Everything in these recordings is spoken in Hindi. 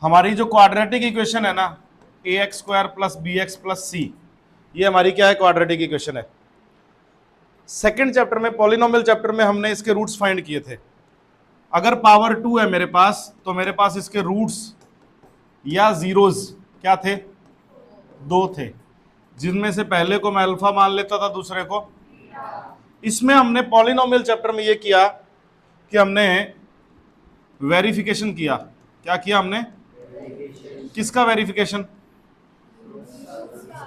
हमारी जो क्वाड्रेटिक इक्वेशन है ना, ax² + bx + c, ये हमारी क्या है, क्वाड्रेटिक इक्वेशन है। सेकंड चैप्टर में, पॉलिनोमियल चैप्टर में, हमने इसके रूट्स फाइंड किए थे। अगर पावर 2 है मेरे पास, तो मेरे पास इसके रूट्स या जीरोस क्या थे, 2 थे, जिनमें से पहले को मैं अल्फा मान लेता था, दूसरे को। इसमें हमने पॉलिनोमियल चैप्टर में ये किया कि हमने वेरिफिकेशन किया। क्या किया हमने, किसका वेरिफिकेशन,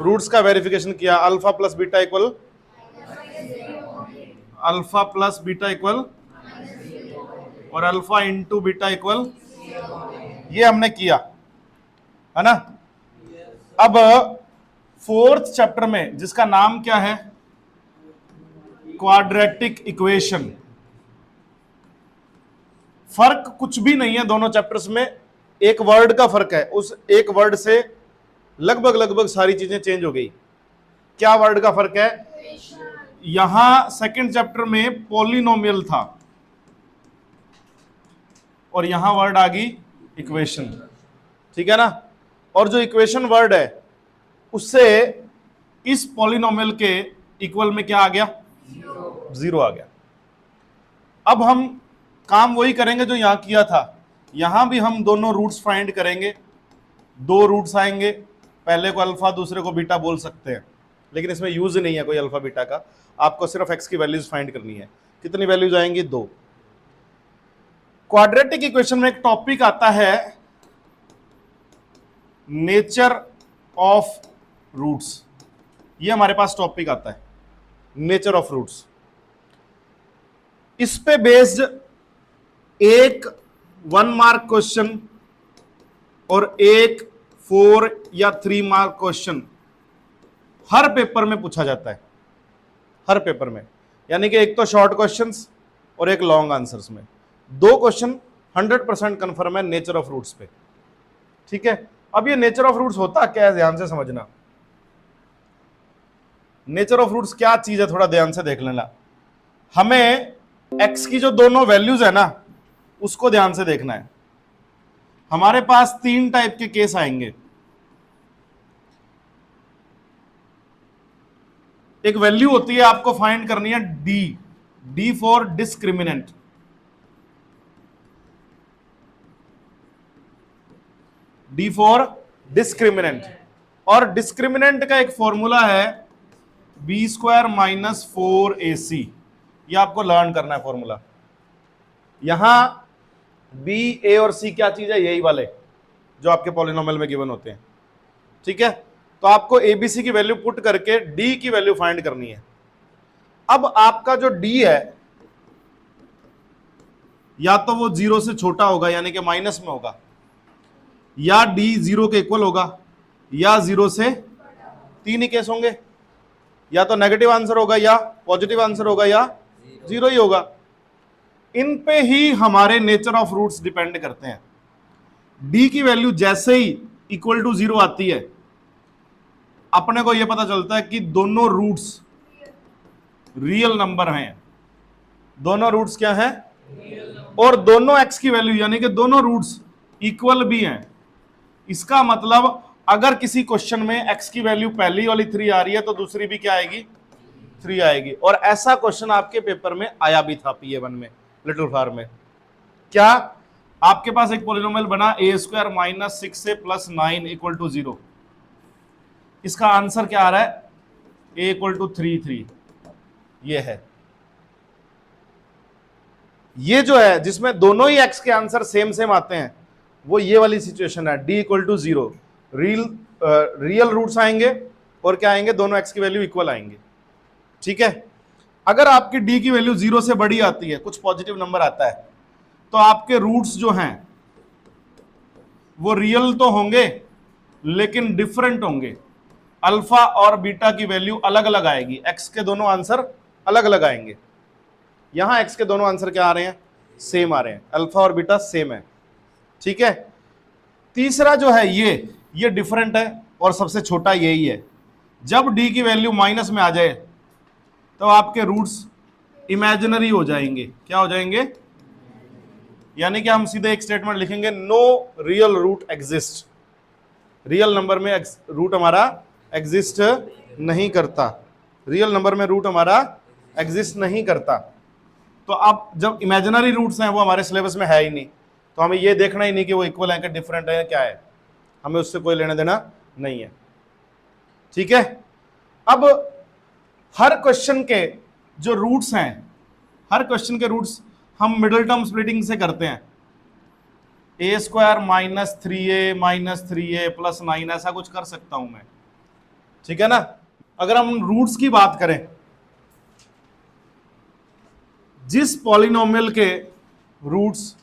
रूट्स का वेरिफिकेशन किया। Alpha plus beta equal, alpha plus beta equal, और अल्फा इंटू बीटा इक्वल, ये हमने किया है ना। अब फोर्थ चैप्टर में, जिसका नाम क्या है, क्वाड्रेटिक इक्वेशन, फर्क कुछ भी नहीं है दोनों चैप्टर्स में, एक वर्ड का फर्क है। उस एक वर्ड से लगभग सारी चीजें चेंज हो गई। क्या वर्ड का फर्क है, यहां सेकंड चैप्टर में पॉलिनोमियल था और यहां वर्ड आ गई इक्वेशन, ठीक है ना। और जो इक्वेशन वर्ड है उससे इस पॉलिनोमियल के इक्वल में क्या आ गया, जीरो आ गया। अब हम काम वही करेंगे जो यहां किया था। यहां भी हम दोनों रूट्स फाइंड करेंगे, 2 रूट्स आएंगे, पहले को अल्फा दूसरे को बीटा बोल सकते हैं, लेकिन इसमें यूज नहीं है कोई अल्फा बीटा का। आपको सिर्फ एक्स की वैल्यूज फाइंड करनी है। कितनी वैल्यूज आएंगी, 2। क्वाड्रेटिक इक्वेशन में एक टॉपिक आता है नेचर ऑफ रूट्स। ये हमारे पास टॉपिक आता है नेचर ऑफ रूट्स। इस पे बेस्ड एक 1 मार्क क्वेश्चन और एक 4 या 3 मार्क क्वेश्चन हर पेपर में पूछा जाता है, हर पेपर में। यानी कि एक तो शॉर्ट क्वेश्चंस और एक लॉन्ग आंसर्स में 2 क्वेश्चन 100% कंफर्म है नेचर ऑफ रूट्स पे, ठीक है। अब ये नेचर ऑफ रूट्स होता क्या है, ध्यान से समझना। नेचर ऑफ रूट्स क्या चीज है, थोड़ा ध्यान से देख लेना। हमें एक्स की जो दोनों वैल्यूज है ना, उसको ध्यान से देखना है। हमारे पास 3 टाइप के केस आएंगे। एक वैल्यू होती है, आपको फाइंड करनी है D for discriminant. D for discriminant, और डिस्क्रिमिनेंट का एक फॉर्मूला है b² - 4ac। ये आपको लर्न करना है फॉर्मूला। यहां b, a और c क्या चीज है, यही वाले जो आपके पॉलिनोमियल में गिवन होते हैं, ठीक है। तो आपको abc की वैल्यू पुट करके d की वैल्यू फाइंड करनी है। अब आपका जो d है, या तो वो 0 से छोटा होगा यानी कि माइनस में होगा, या d 0 के इक्वल होगा, या 0 से 3 ही केस होंगे। या तो नेगेटिव आंसर होगा, या पॉजिटिव आंसर होगा, या 0 ही होगा। इन पे ही हमारे नेचर ऑफ रूट्स डिपेंड करते हैं। d की वैल्यू जैसे ही इक्वल टू 0 आती है, अपने को यह पता चलता है कि दोनों रूट्स रियल नंबर हैं। दोनों रूट्स क्या हैं, और दोनों x की वैल्यू यानी कि दोनों रूट्स इक्वल भी हैं। इसका मतलब अगर किसी क्वेश्चन में x की वैल्यू पहली वाली 3 आ रही है, तो दूसरी भी क्या आएगी, 3 आएगी। और ऐसा क्वेश्चन आपके पेपर में आया भी था PA1 में, लिटिल फ्लावर में। क्या आपके पास एक पॉलिनोमियल बना a² - 6a + 9 = 0। इसका आंसर क्या आ रहा है, a = 3 3। ये है, ये जो है जिसमें दोनों ही x के आंसर सेम सेम आते हैं, वो ये वाली सिचुएशन है। d = 0, रियल रूट्स आएंगे और क्या आएंगे, दोनों x की वैल्यू इक्वल आएंगे, ठीक है। अगर आपकी d की वैल्यू 0 से बड़ी आती है, कुछ पॉजिटिव नंबर आता है, तो आपके रूट्स जो हैं वो रियल तो होंगे लेकिन डिफरेंट होंगे। अल्फा और बीटा की वैल्यू अलग अलग आएगी, x के दोनों आंसर अलग अलग आएंगे। यहां x के दोनों आंसर क्या आ रहे हैं, सेम आ रहे हैं, अल्फा और बीटा सेम है, ठीक है। तीसरा जो है ये डिफरेंट है और सबसे छोटा यही है। जब d की वैल्यू माइनस में आ जाए तो आपके रूट्स इमेजिनरी हो जाएंगे। क्या हो जाएंगे, यानी कि हम सीधे एक स्टेटमेंट लिखेंगे, no real root exist, real number में रूट हमारा एग्जिस्ट नहीं करता, रियल नंबर में रूट हमारा एग्जिस्ट नहीं करता। तो अब जब इमेजिनरी रूट्स हैं वो हमारे सिलेबस में है ही नहीं, तो हमें ये देखना ही नहीं कि वो इक्वल है कि डिफरेंट है क्या है, हमें उससे कोई लेना देना नहीं है। ठीक है, अब हर क्वेश्चन के जो रूट्स हैं, हर क्वेश्चन के रूट्स हम मिडिल टर्म स्प्लिटिंग से करते हैं, ए स्क्वायर माइनस 3a प्लस 9, ऐसा कुछ कर सकता हूं मैं। ठीक है ना। अगर हम रूट्स की बात करें, जिस पॉलिनोमियल के रूट्स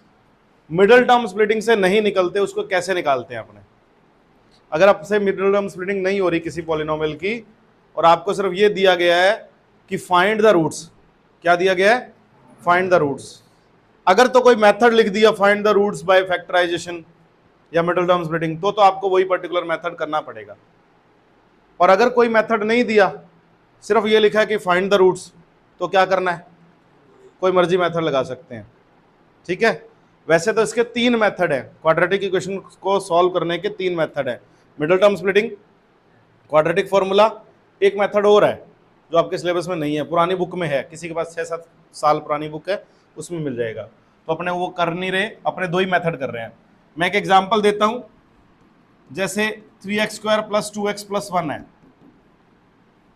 मिडिल टर्म स्प्लिटिंग से नहीं निकलते उसको कैसे निकालते हैं अपने। अगर आपसे मिडिल टर्म स्प्लिटिंग नहीं हो रही किसी पॉलिनोमियल की और आपको सिर्फ ये दिया गया है कि फाइंड द रूट्स, क्या दिया गया है, फाइंड द रूट्स, अगर तो कोई मेथड लिख दिया find the roots by factorisation या मिडिल टर्म स्प्लिटिंग, तो आपको वही पर्टिकुलर मेथड करना पड़ेगा। और अगर कोई मेथड नहीं दिया, सिर्फ ये लिखा है कि फाइंड द रूट्स, तो क्या करना है, कोई मर्जी मेथड लगा सकते हैं। ठीक है, वैसे तो इसके 3 मेथड है, क्वाड्रेटिक इक्वेशन को सॉल्व करने के 3 मेथड है, middle term splitting, quadratic formula, एक मेथड और है जो आपके सिलेबस में नहीं है, पुरानी बुक में है, किसी के पास 6-7 साल पुरानी बुक है उसमें मिल जाएगा। तो अपने वो कर नहीं रहे, अपने 2 ही मेथड कर रहे हैं। मैं एक एग्जांपल देता हूं, जैसे 3x² प्लस 2x प्लस 1 है,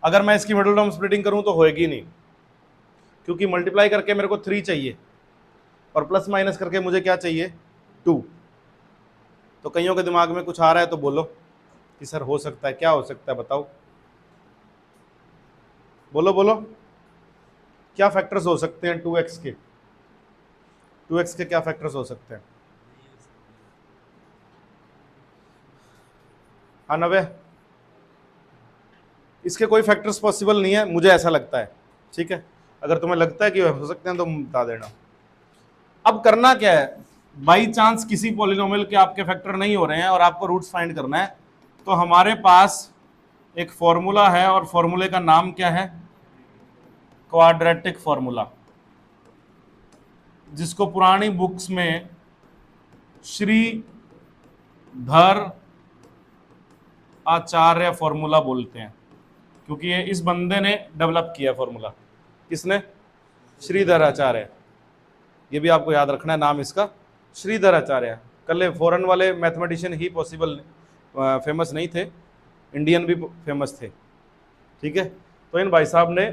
अगर मैं इसकी मिडिल टर्म स्प्लिटिंग करूं तो होएगी नहीं, क्योंकि मल्टीप्लाई करके मेरे को 3 चाहिए और प्लस माइनस करके मुझे क्या चाहिए, 2। तो कईयों के दिमाग में कुछ आ रहा है तो बोलो कि सर हो सकता है, क्या हो सकता है बताओ, बोलो बोलो, क्या फैक्टर्स हो सकते हैं 2x के, 2x के क्या फैक्टर्स हो सकते हैं। हाँ नवे, इसके कोई फैक्टर्स पॉसिबल नहीं है, मुझे ऐसा लगता है। ठीक है, अगर तुम्हें लगता है कि हो सकते हैं तो बता देना। अब करना क्या है, बाई चांस किसी पॉलिनोमियल के आपके फैक्टर नहीं हो रहे हैं और आपको रूट्स फाइंड करना है, तो हमारे पास एक फॉर्मूला है और फॉर्मूले का नाम क्या है, क्वाड्रेटिक फॉर्मूला, जिसको पुरानी बुक्स में श्रीधर आचार्य फॉर्मूला बोलते हैं, क्योंकि ये इस बंदे ने डेवलप किया फॉर्मूला। किसने, श्रीधर आचार्य। ये भी आपको याद रखना है नाम इसका, श्रीधर आचार्य। कल फॉरेन वाले मैथमेटिशियन ही पॉसिबल फेमस नहीं थे, इंडियन भी फेमस थे। ठीक है, तो इन भाई साहब ने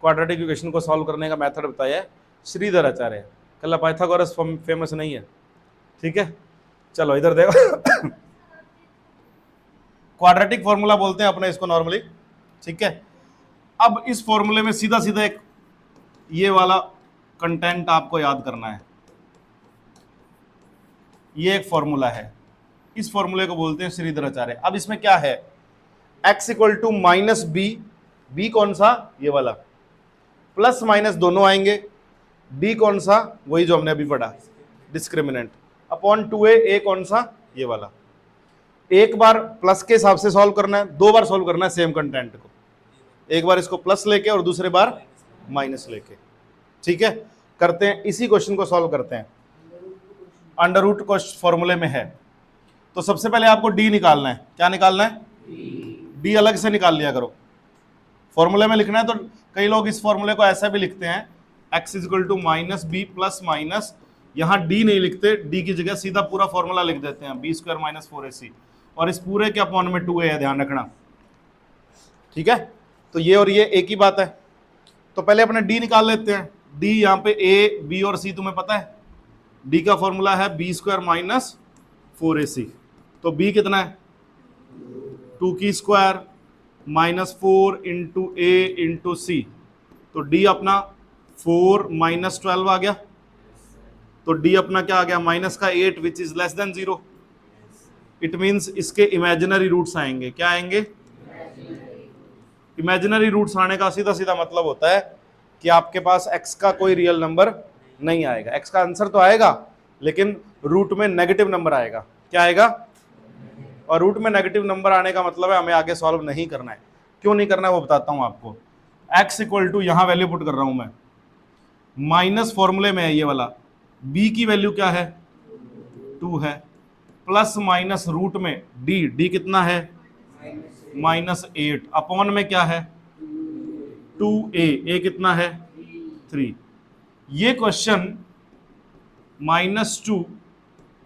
क्वाड्रेटिक इक्वेशन को सॉल्व करने का मेथड बताया है, श्रीधर आचार्य। कल पाइथागोरस फेमस नहीं है। ठीक है, चलो इधर देखो क्वाड्रेटिक फॉर्मूला बोलते हैं अपने इसको नॉर्मली। ठीक है, अब इस फॉर्मूले में सीधा सीधा एक ये वाला कंटेंट आपको याद करना है, ये एक फॉर्मूला है, इस फॉर्मूले को बोलते हैं श्रीधर आचार्य। अब इसमें क्या है, x equal to minus b कौन सा, ये वाला, प्लस माइनस दोनों आएंगे, d कौन सा, वही जो हमने अभी पढ़ा डिस्क्रिमिनेंट, अपॉन 2a कौन सा, ये वाला। एक बार प्लस के हिसाब से सॉल्व करना है, 2 बार सॉल्व करना है सेम कंटेंट को, एक बार इसको प्लस लेके और दूसरे बार माइनस लेके। ठीक है, करते हैं, इसी क्वेश्चन को सॉल्व करते हैं, अंडर रूट क्वेश्चन फॉर्मूले में है। तो सबसे पहले आपको डी निकालना है, क्या निकालना है, डी अलग से निकाल लिया करो, फॉर्मूले में लिखना है। तो कई लोग इस फॉर्मूले को ऐसा भी लिखते हैं, x equal to minus b plus minus, यहाँ डी नहीं लिखते, डी की जगह सीधा पूरा फॉर्मूला लिख देते हैं, बी स्क्वायर माइनस 4ac, और इस पूरे के अपॉन में 2a है, ध्यान रखना। ठीक है, तो ये और ये एक ही बात है। तो पहले अपने डी निकाल लेते हैं, डी यहाँ पे a b और c तुम्हें पता है, डी का फॉर्मूला है बी स्क्वायर माइनस 4ac, तो b कितना है, 2 की square minus 4 into a into C, तो d अपना 4 माइनस 12 आ गया, तो d अपना क्या आ गया, माइनस का 8 which is less than 0। It means इसके इमेजिनरी रूट्स आएंगे, क्या आएंगे, इमेजिनरी रूट्स आने का सीधा सीधा मतलब होता है कि आपके पास x का कोई रियल नंबर नहीं आएगा, x का आंसर तो आएगा लेकिन रूट में नेगेटिव नंबर आएगा। क्या आएगा, और रूट में नेगेटिव नंबर आने का मतलब है हमें आगे सॉल्व नहीं करना है। क्यों नहीं करना है वो बताता हूं आपको। x इक्वल टू, यहां वैल्यू पुट कर रहा हूं मैं, माइनस फॉर्मूले में है ये वाला, b की वैल्यू क्या है 2 है, प्लस माइनस रूट में d कितना है -8, अपॉन में क्या है 2a, a कितना है 3। ये question -2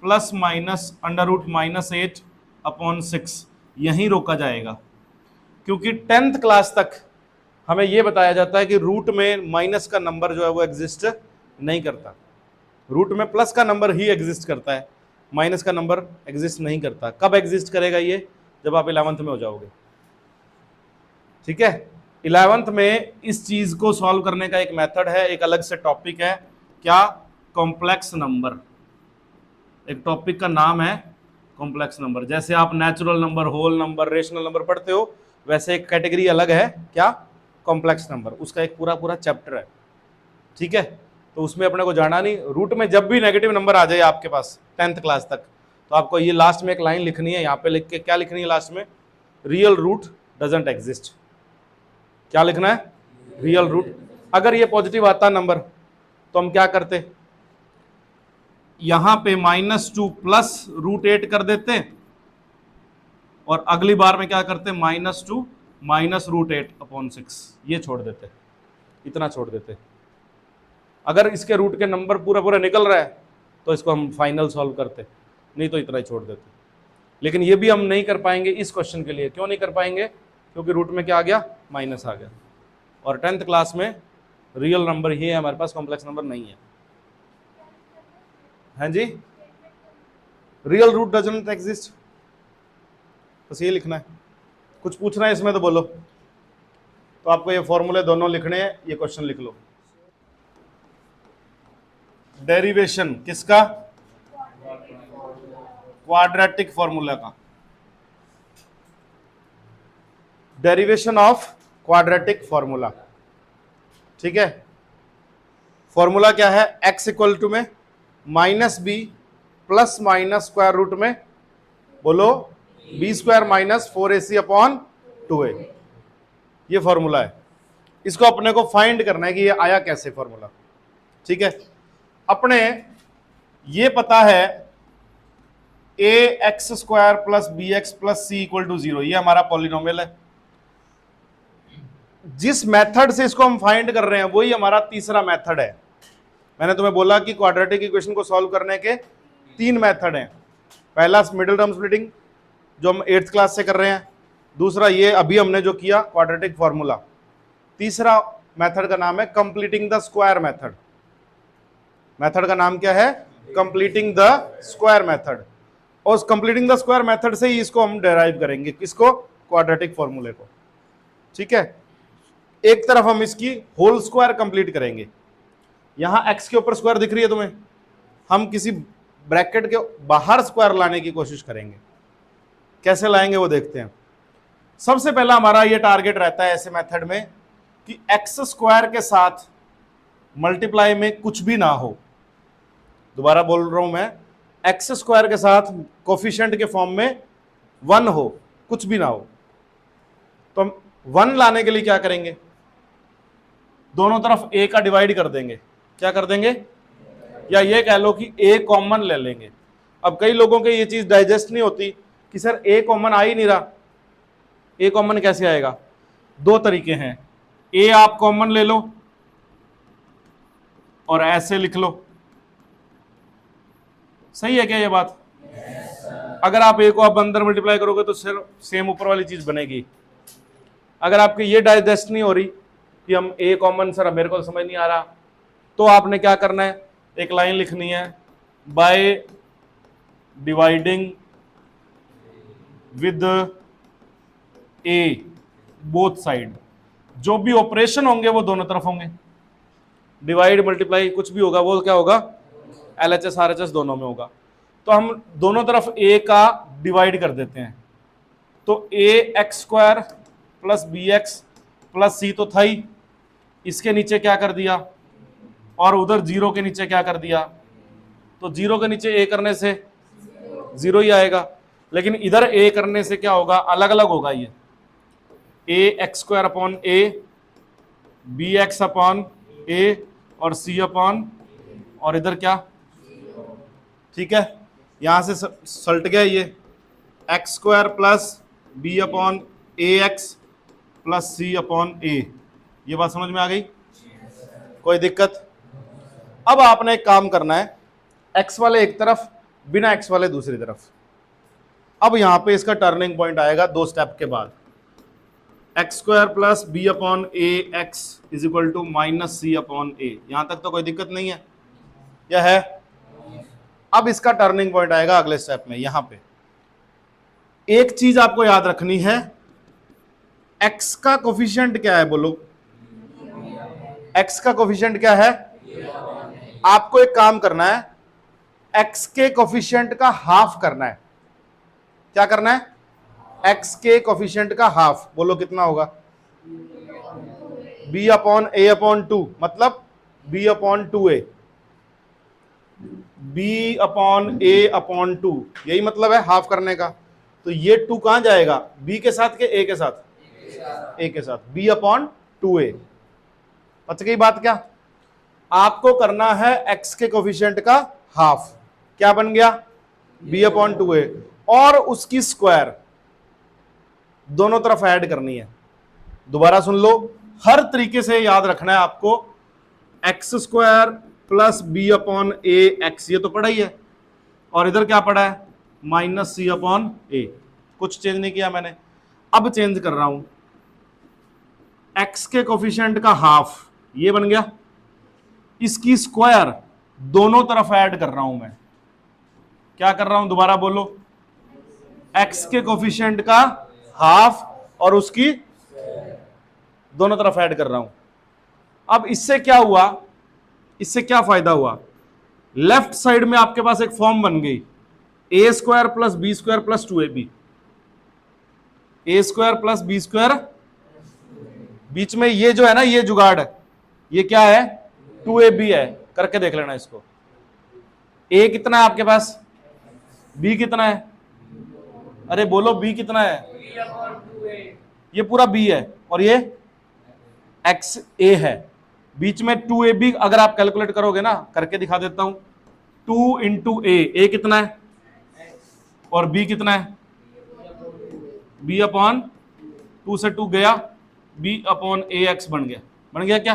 plus minus under root -8 upon 6 यहीं रोका जाएगा, क्योंकि 10th क्लास तक हमें यह बताया जाता है कि रूट में माइनस का नंबर जो है वो एग्जिस्ट नहीं करता, रूट में प्लस का नंबर ही एग्जिस्ट करता है, माइनस का नंबर एग्जिस्ट नहीं करता। कब एग्जिस्ट करेगा ये, जब आप 11th में हो जाओगे। ठीक है, 11th में इस चीज को सॉल्व करने का एक मेथड है, एक अलग से टॉपिक है, क्या, कॉम्प्लेक्स नंबर। एक टॉपिक का नाम है कॉम्प्लेक्स नंबर। जैसे आप natural number, whole number, rational number पढ़ते हो, वैसे एक कैटेगरी अलग है, क्या, कॉम्प्लेक्स नंबर, उसका एक पूरा पूरा चैप्टर है। ठीक है, तो उसमें अपने को जाना नहीं। रूट में जब भी नेगेटिव नंबर आ जाए आपके पास 10th क्लास तक, तो आपको ये लास्ट में एक लाइन लिखनी है, यहाँ पे लिख के क्या लिखनी है लास्ट में, रियल रूट डजंट एग्जिस्ट। क्या लिखना है, रियल रूट। अगर ये पॉजिटिव आता नंबर तो हम क्या करते, यहां पे -2 प्लस √8 कर देते, और अगली बार में क्या करते, -2 माइनस √8 अपॉन 6, ये छोड़ देते, इतना छोड़ देते। अगर इसके रूट के नंबर पूरा पूरा निकल रहा है तो इसको हम फाइनल सॉल्व करते, नहीं तो इतना ही छोड़ देते। लेकिन ये भी हम नहीं कर पाएंगे इस क्वेश्चन के लिए। क्यों नहीं कर पाएंगे, क्योंकि रूट में क्या आ गया, माइनस आ गया, और 10th क्लास में रियल नंबर ही है हमारे पास, कॉम्प्लेक्स नंबर नहीं है। हाँ जी, रियल रूट डजंट एग्जिस्ट, बस ये लिखना है। कुछ पूछना है इसमें तो बोलो। तो आपको ये फॉर्मूले दोनों लिखने हैं, ये क्वेश्चन लिख लो। डेरिवेशन किसका, क्वाड्रेटिक फॉर्मूला का, डेरिवेशन ऑफ क्वाड्रेटिक फॉर्मूला। ठीक है, फॉर्मूला क्या है, x इक्वल टू में -b plus minus square root में, बोलो, b² minus 4ac upon 2a, ये फॉर्मूला है। इसको अपने को फाइंड करना है कि ये आया कैसे फॉर्मूला। ठीक है, अपने ये पता है ax² plus bx plus c equal to 0, ये हमारा पॉलिनोमियल है। जिस मेथड से इसको हम फाइंड कर रहे हैं वही हमारा तीसरा मेथड है। मैंने तुम्हें बोला कि क्वाड्रेटिक इक्वेशन को सॉल्व करने के 3 मेथड हैं। पहला मिडिल टर्म स्प्लिटिंग जो हम 8th क्लास से कर रहे हैं, दूसरा ये अभी हमने जो किया क्वाड्रेटिक फॉर्मूला, तीसरा मेथड का नाम है completing the square method. Method का नाम क्या है, कंप्लीटिंग द स्क्वायर मेथड। और कंप्लीटिंग द स्क्वायर मेथड से ही इसको हम डेराइव करेंगे, किसको, क्वाड्रेटिक फॉर्मूले को। ठीक है, एक तरफ हम इसकी होल स्क्वायर कंप्लीट करेंगे। यहां x के ऊपर स्क्वायर दिख रही है तुम्हें, हम किसी ब्रैकेट के बाहर स्क्वायर लाने की कोशिश करेंगे। कैसे लाएंगे वो देखते हैं। सबसे पहला हमारा ये टारगेट रहता है ऐसे मेथड में कि x² के साथ मल्टीप्लाई में कुछ भी ना हो। दोबारा बोल रहा हूं मैं, x² के साथ कोफिशिएंट के फॉर्म में 1 हो, कुछ भी ना हो। तो हम 1 लाने के लिए क्या करेंगे, दोनों तरफ a का डिवाइड कर देंगे। क्या कर देंगे, या ये कह लो कि a कॉमन ले लेंगे। अब कई लोगों के ये चीज डाइजेस्ट नहीं होती कि सर a कॉमन आ ही नहीं रहा, a कॉमन कैसे आएगा। 2 तरीके हैं, a आप कॉमन ले लो और ऐसे लिख लो। सही है क्या ये बात? अगर आप a को आप अंदर मल्टीप्लाई करोगे तो सिर्फ सेम ऊपर वाली चीज बनेगी। अगर आपके ये डाइजेस्ट नहीं हो रही कि हम a कॉमन, सर मेरे को समझ नहीं आ रहा, तो आपने क्या करना है, एक लाइन लिखनी है, by dividing with a both side. जो भी ऑपरेशन होंगे वो दोनों तरफ होंगे। डिवाइड मल्टीप्लाई कुछ भी होगा वो क्या होगा, LHS RHS दोनों में होगा। तो हम दोनों तरफ a का डिवाइड कर देते हैं। तो ax² plus bx plus c तो था ही, इसके नीचे क्या कर दिया, और उधर 0 के नीचे क्या कर दिया, तो 0 के नीचे a करने से 0 ही आएगा। लेकिन इधर a करने से क्या होगा, अलग अलग होगा। ये ax² upon a, bx upon a और c अपॉन, और इधर क्या ठीक है, यहां से सल्ट गया ये X square plus B upon A X plus C upon A. ये बात समझ में आ गई? कोई दिक्कत? अब आपने एक काम करना है, एक्स वाले एक तरफ, बिना एक्स वाले दूसरी तरफ। अब यहां पे इसका टर्निंग पॉइंट आएगा 2 स्टेप के बाद, X square plus B upon A X is equal to minus C upon A. यहां तक तो कोई दिक्कत नहीं है, या है? अब इसका टर्निंग पॉइंट आएगा अगले स्टेप में। यहां पे एक चीज आपको याद रखनी है, एक्स का कोफिशिएंट क्या है? बोलो, एक्स का कोफिशिएंट क्या है? आपको एक काम करना है, एक्स के कोफिशिएंट का हाफ करना है। क्या करना है? एक्स के कोफिशिएंट का हाफ। बोलो कितना होगा? बी अपॉन ए अपॉन टू, मतलब B upon two A, B upon A upon two, यही मतलब है हाफ करने का। तो ये टू कहां जाएगा? बी के साथ के ए के साथ? ए के साथ, बी अपॉन टू ए। बच गई बात क्या? आपको करना है एक्स के कोफिशिएंट का हाफ। क्या बन गया? बी अपॉन टू ए, और उसकी स्क्वायर दोनों तरफ ऐड करनी है। दोबारा सुन लो, हर तरीके से याद रखना है आपको, X square plus B upon A X, ये तो पढ़ा ही है, और इधर क्या पढ़ा है? माइनस सी अपॉन ए। कुछ चेंज नहीं किया मैंने। अब चेंज कर रहा हूं, एक्स के कोफिशिएंट का हाफ, ये बन गया, इसकी स्क्वायर दोनों तरफ ऐड कर रहा हूं मैं। क्या कर रहा हूं? दोबारा बोलो, एक्स के कोफिशिएंट का हाफ और उसकी दोनों तरफ ऐड कर रहा हूं। अब इससे क्या हुआ? इससे क्या फायदा हुआ? लेफ्ट साइड में आपके पास एक फॉर्म बन गई, A square plus B square plus two A B. A square plus B square, बीच में ये जो है ना, ये जुगाड़, ये क्या है? 2ab है। करके देख लेना इसको। ए कितना है आपके पास? बी कितना है? अरे बोलो, बी कितना है? ये पूरा बी है और ये एक्स ए है। बीच में 2ab अगर आप कैलकुलेट करोगे ना, करके दिखा देता हूं, 2 इंटू ए कितना है और बी कितना है? बी अपॉन 2 से 2 गया, बी अपॉन ए एक्स बन गया। बन गया क्या?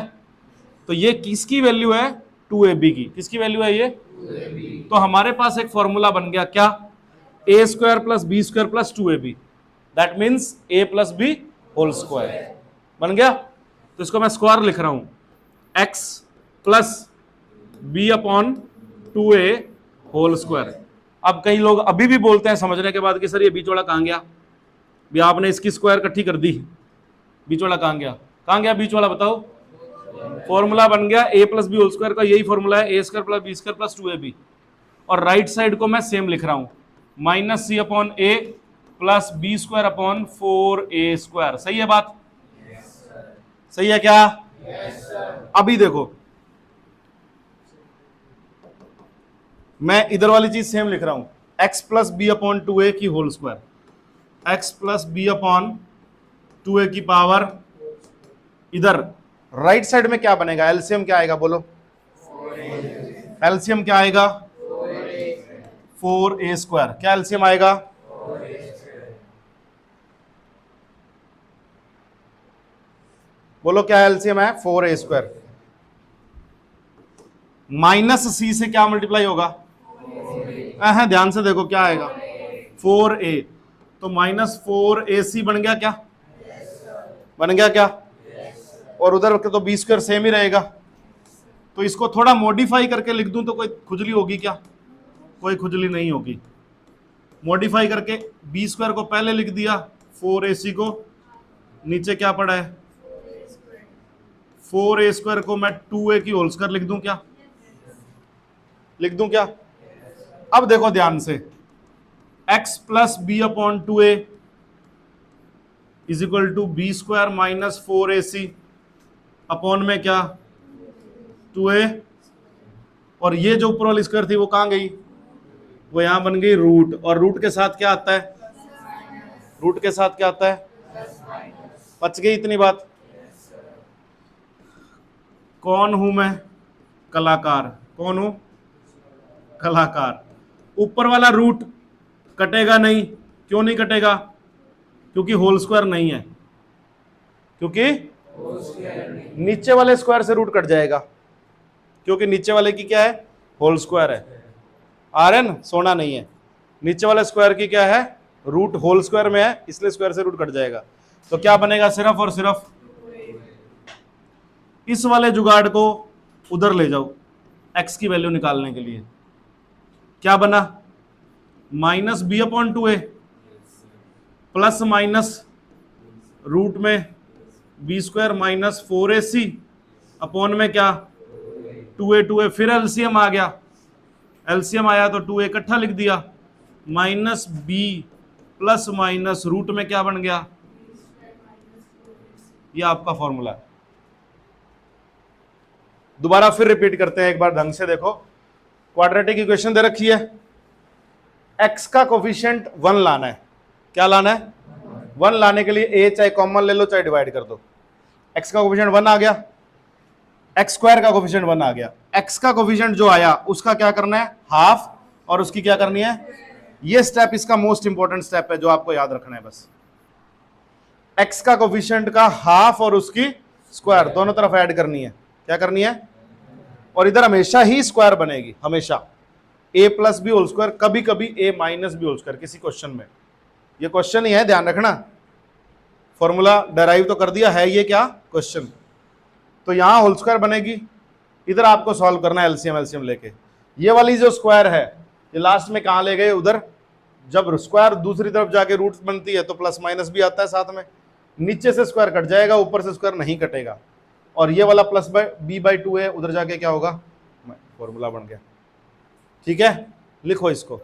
तो ये किसकी वैल्यू है? 2ab की। किसकी वैल्यू है ये? तो हमारे पास एक फॉर्मूला बन गया, क्या? A square plus B square plus 2ab, that means A plus B whole square. बन गया? तो इसको मैं स्क्वायर लिख रहा हूं, X plus B upon 2a whole square. अब कई लोग अभी भी बोलते हैं समझने के बाद कि सर ये बीच वाला कहां गया? भी आपने इसकी स्क्वायर इकट्ठी कर दी, बीच वाला कहां गया? कहां गया बीच वाला? बताओ। फॉर्मूला बन गया A plus B whole square का, यही फॉर्मूला है, A square plus B square plus 2ab। और राइट साइड को मैं सेम लिख रहा हूं, minus C upon A plus B square upon 4a square. सही है बात? सही है क्या? अभी देखो, मैं इधर वाली चीज सेम लिख रहा हूं, X plus B upon 2a की whole square, x plus B upon 2a की पावर, इधर राइट साइड में क्या बनेगा? एलसीएम क्या आएगा? बोलो, एलसीएम क्या आएगा? 4a square. क्या एलसीएम आएगा? बोलो क्या एलसीएम है? 4a square. माइनस सी से क्या मल्टीप्लाई होगा? ध्यान से देखो क्या आएगा? 4a। तो माइनस 4ac बन गया क्या? बन गया क्या? और उधर के तो बी स्क्वायर सेम ही रहेगा। तो इसको थोड़ा मॉडिफाई करके लिख दूं तो कोई खुजली होगी क्या? कोई खुजली नहीं होगी। मॉडिफाई करके बी स्क्वायर को पहले लिख दिया, 4ac को नीचे क्या पड़ा है? 4a स्क्वायर को मैं 2a की होल स्क्वायर लिख दूं क्या? लिख दूं क्या? अब देखो ध्यान से, x plus B upon 2a is equal to b square minus 4ac upon में क्या? 2a। और ये जो ऊपर वाली स्क्वायर थी वो कहां गई? वो यहां बन गई रूट। और रूट के साथ क्या आता है? रूट के साथ क्या आता है? बच गई इतनी बात। कौन हूं मैं? कलाकार। कौन हूं? कलाकार। ऊपर वाला रूट कटेगा नहीं, क्यों नहीं कटेगा? क्योंकि होल स्क्वायर नहीं है, क्योंकि नीचे वाले स्क्वायर से रूट कट जाएगा, क्योंकि नीचे वाले की क्या है? होल स्क्वायर है। आ रहे ना, सोना नहीं है। नीचे वाले स्क्वायर की क्या है? रूट होल स्क्वायर में है, इसलिए स्क्वायर से रूट कट जाएगा। तो क्या बनेगा? सिर्फ और सिर्फ इस वाले जुगाड़ को उधर ले जाओ x की वैल्यू निकालने के लिए। क्या बना? Minus B upon 2a plus minus root में B square minus 4ac upon में क्या? 2a फिर एलसीएम आ गया, एलसीएम आया तो 2a इकट्ठा लिख दिया, minus b plus minus root में क्या बन गया? ये आपका फॉर्मूला है। दोबारा फिर रिपीट करते हैं, एक बार ढंग से देखो। क्वाड्रेटिक इक्वेशन दे रखी है, x का कोफिशिएंट 1 लाना है। क्या लाना है? 1 लाने के लिए a चाहे कॉमन ले लो चाहे डिवाइड कर दो। x का कोफिशिएंट 1 आ गया, x स्क्वायर का कोफिशिएंट 1 आ गया। x का कोफिशिएंट जो आया उसका क्या करना है? हाफ, और उसकी क्या करनी है? ये स्टेप इसका मोस्ट इंपॉर्टेंट स्टेप है जो आपको याद रखना है बस। x का कोफिशिएंट का हाफ और उसकी स्क्वायर दोनों तरफ ऐड करनी है। क्या करनी है? और इधर हमेशा ही स्क्वायर बनेगी, हमेशा a plus B whole square, कभी कभी a minus b whole square किसी क्वेश्चन में। ये क्वेश्चन ही है, ध्यान रखना। फॉर्मूला डेराइव तो कर दिया है, ये क्या क्वेश्चन। तो यहां होल स्क्वायर बनेगी, इधर आपको सॉल्व करना है एलसीएम एलसीएम लेके। ये वाली जो स्क्वायर है ये लास्ट में कहां ले गए? उधर। जब स्क्वायर दूसरी तरफ जाके रूट्स बनती है तो प्लस माइनस भी आता है साथ में। नीचे से स्क्वायर कट जाएगा, ऊपर से स्क्वायर नहीं कटेगा। और ये वाला प्लस बी बाई 2 है, उधर जाके क्या होगा? फॉर्मूला बन गया। ठीक है, लिखो इसको।